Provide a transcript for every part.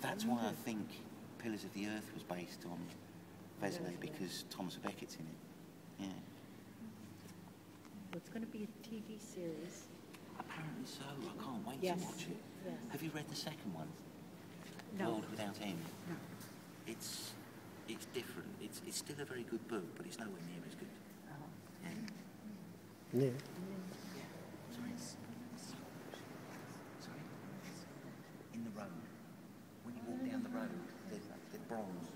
That's why I think Pillars of the Earth was based on Vézelay, because Thomas Beckett's in it. Yeah. Well, it's going to be a TV series. Apparently so. I can't wait Yes. to watch it. Yes. Have you read the second one? No. World Without End? No. It's different. It's still a very good book, but it's nowhere near as good. Yeah. Yeah. Sorry. In the road. When you walk down the road, they're bronze.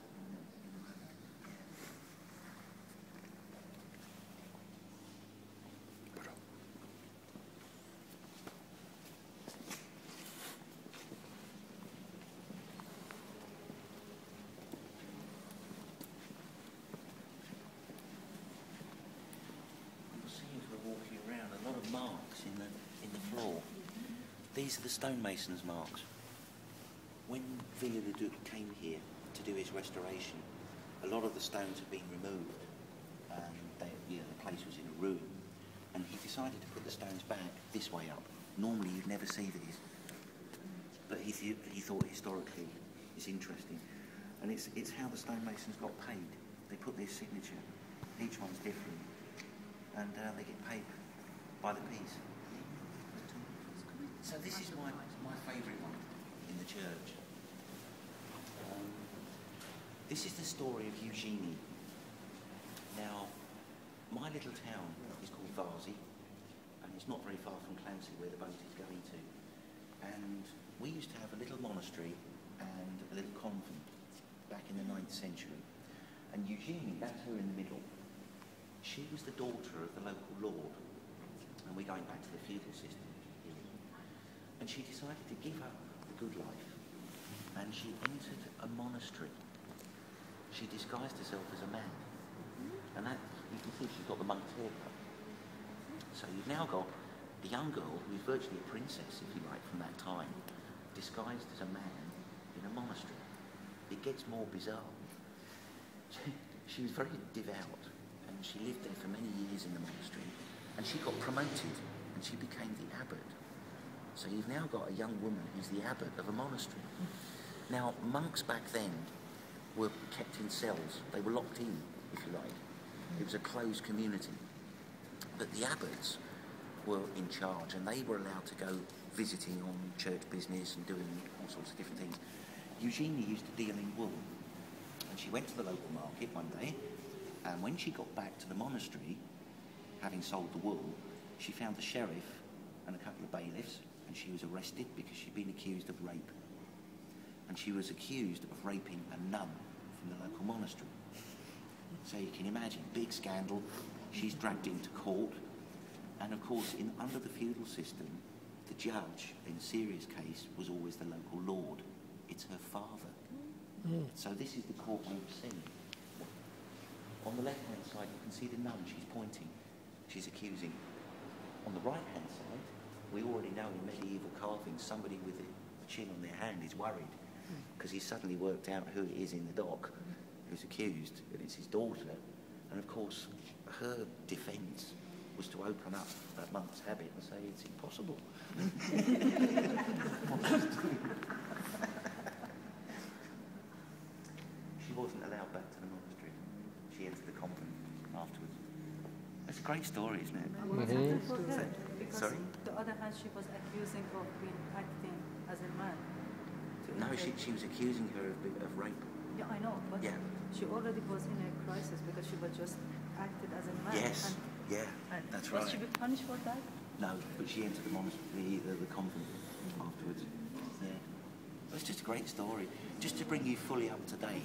Walking around, a lot of marks in the floor. These are the stonemasons' marks. When Viollet-le-Duc came here to do his restoration, a lot of the stones had been removed, and the place was in a ruin. And he decided to put the stones back this way up. Normally, you'd never see these, but he thought historically it's interesting, and it's how the stonemasons got paid. They put their signature. Each one's different. And they get paid by the piece. So this is my favourite one in the church. This is the story of Eugenie. Now, my little town is called Varzy, and it's not very far from Clancy, where the boat is going to. And we used to have a little monastery and a little convent back in the 9th century. And Eugenie, that's her in the middle. She was the daughter of the local lord, and we're going back to the feudal system here. And she decided to give up the good life, and she entered a monastery. She disguised herself as a man, and that, you can see she's got the monk's haircut. So you've now got a young girl who is virtually a princess, if you like, from that time, disguised as a man in a monastery. It gets more bizarre. She was very devout. And she lived there for many years in the monastery, and she got promoted and she became the abbot. So you've now got a young woman who's the abbot of a monastery. Now, monks back then were kept in cells. They were locked in, if you like. It was a closed community. But the abbots were in charge, and they were allowed to go visiting on church business and doing all sorts of different things. Eugenie used to deal in wool, and she went to the local market one day. And when she got back to the monastery, having sold the wool, she found the sheriff and a couple of bailiffs, and she was arrested because she'd been accused of rape. And she was accused of raping a nun from the local monastery. So you can imagine, big scandal, she's dragged into court, and of course, under the feudal system, the judge in a serious case was always the local lord. It's her father. So this is the court we've seen. On the left-hand side, you can see the nun, she's pointing, she's accusing. On the right-hand side, we already know in medieval carvings, somebody with a chin on their hand is worried because he's suddenly worked out who it is in the dock who's accused, and it's his daughter. And of course, her defence was to open up that monk's habit and say it's impossible. She wasn't allowed back to the monastery. She entered the convent afterwards. It's a great story, isn't it? Because Sorry? the other hand, she was accusing of being acting as a man. No, she was accusing her of rape. Yeah, I know, but Yeah. she already was in a crisis because she was just acted as a man. Yes, And that's was right. she be punished for that? No, but she entered the monastery, the convent afterwards. Yeah. It's just a great story. Just to bring you fully up to date,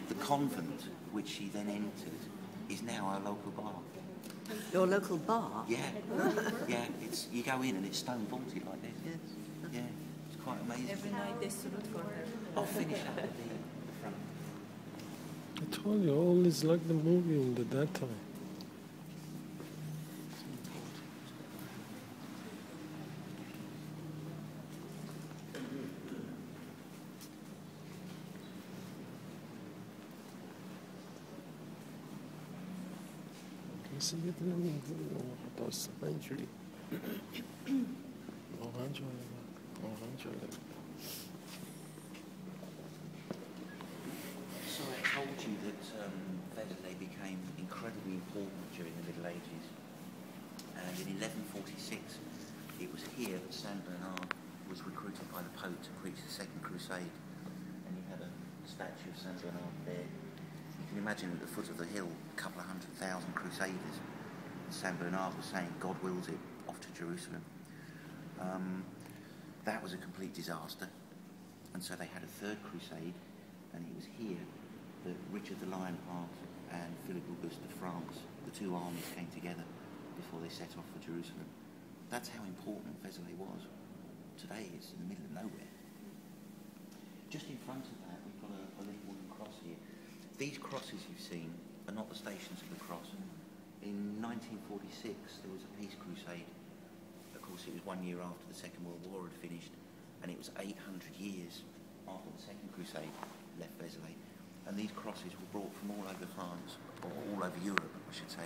the convent which she then entered is now our local bar. Your local bar? Yeah, yeah. You go in and it's stone vaulted like this. Yes. Yeah, it's quite amazing. Every night they salute for her. I'll finish up at the front. I told you, all is like the movie in that time. مثل یه دونه داستان اینجوری واقعا جالبه. Vézelay became incredibly important during the Middle Ages. And in 1146, it was here that Saint Bernard was recruited by the Pope to preach the Second Crusade. And you had a statue of Saint Bernard there. You can imagine at the foot of the hill, a couple of 100,000 crusaders. And Saint Bernard was saying, God wills it, off to Jerusalem. That was a complete disaster. And so they had a third crusade, and it was here that Richard the Lionheart and Philip Auguste of France, the two armies came together before they set off for Jerusalem. That's how important Vézelay was. Today it's in the middle of nowhere. Just in front of that we've got a little wooden cross here. These crosses you've seen are not the Stations of the Cross. In 1946 there was a peace crusade. Of course it was 1 year after the Second World War had finished, and it was 800 years after the Second Crusade left Vézelay. And these crosses were brought from all over France, or all over Europe I should say.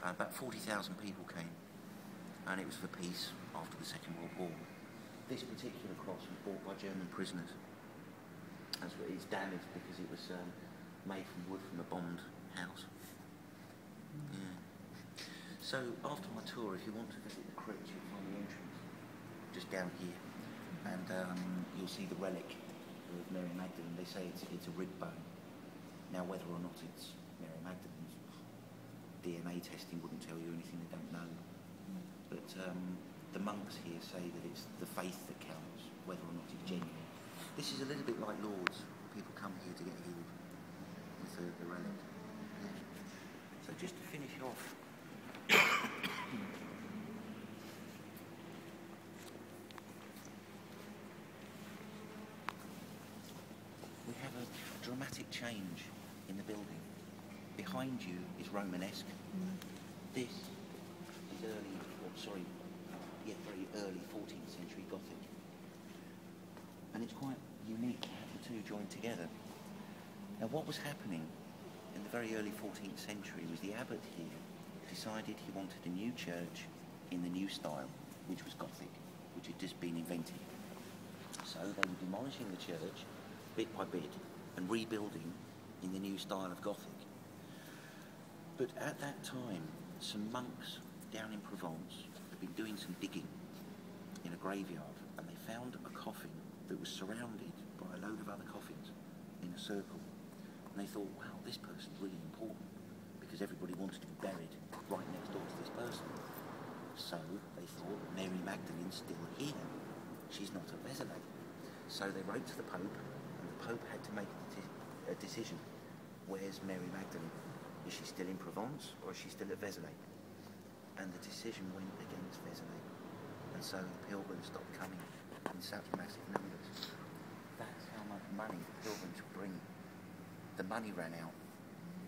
About 40,000 people came, and it was for peace after the Second World War. This particular cross was bought by German prisoners. It's damaged because it was made from wood from a bombed house. Yeah. So after my tour, if you want to visit the crypt, you'll find the entrance just down here, and you'll see the relic of Mary Magdalene. They say it's a rib bone. Now, whether or not it's Mary Magdalene's, DNA testing wouldn't tell you anything they don't know. But the monks here say that it's the faith that counts, whether or not it's genuine. This is a little bit like Lourdes. People come here to get healed with the relic. Yeah. So just to finish off, we have a dramatic change in the building. Behind you is Romanesque. This is very early 14th century Gothic. And it's quite unique to have the two joined together. Now what was happening in the very early 14th century was the abbot here decided he wanted a new church in the new style, which was Gothic, which had just been invented. So they were demolishing the church bit by bit and rebuilding in the new style of Gothic. But at that time, some monks down in Provence had been doing some digging in a graveyard, and they found a coffin that was surrounded by a load of other coffins in a circle. And they thought, wow, this person's really important, because everybody wanted to be buried right next door to this person. So they thought, Mary Magdalene's still here. She's not at Vézelay. So they wrote to the Pope, and the Pope had to make a decision. Where's Mary Magdalene? Is she still in Provence, or is she still at Vézelay? And the decision went against Vézelay. And so the pilgrims stopped coming in such massive numbers. That's how much money the pilgrims would bring. The money ran out.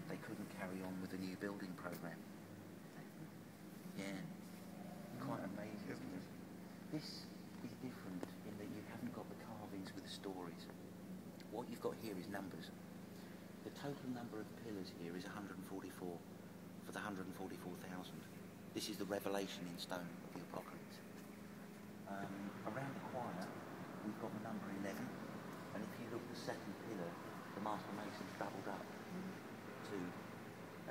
They couldn't carry on with the new building program. Yeah, quite amazing, isn't it? This is different in that you haven't got the carvings with the stories. What you've got here is numbers. The total number of pillars here is 144 for the 144,000. This is the revelation in stone of the Apocalypse. Around the choir, we've got the number 11, and if you look at the second pillar, the Master Mason's doubled up to,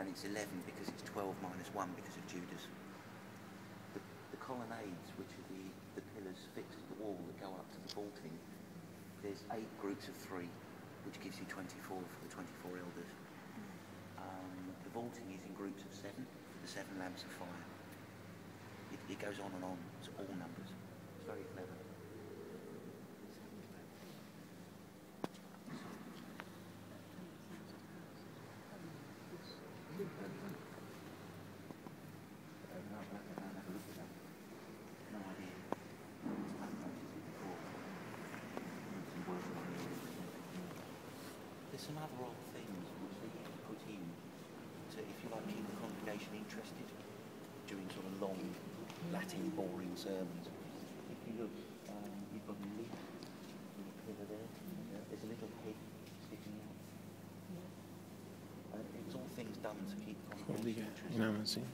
and it's 11 because it's 12 minus 1 because of Judas. The colonnades, which are the pillars fixed to the wall that go up to the vaulting, there's 8 groups of 3, which gives you 24 for the 24 elders. The vaulting is in groups of 7 for the 7 lamps of fire. It goes on and on to all numbers. It's very clever. No idea. There's some other odd things which they put in to, if you like, keep the congregation interested during sort of long Latin boring sermons. If you look, you've got a leaf with a pillar there. There's a little head sticking out. It's all things done to keep the congregation interested.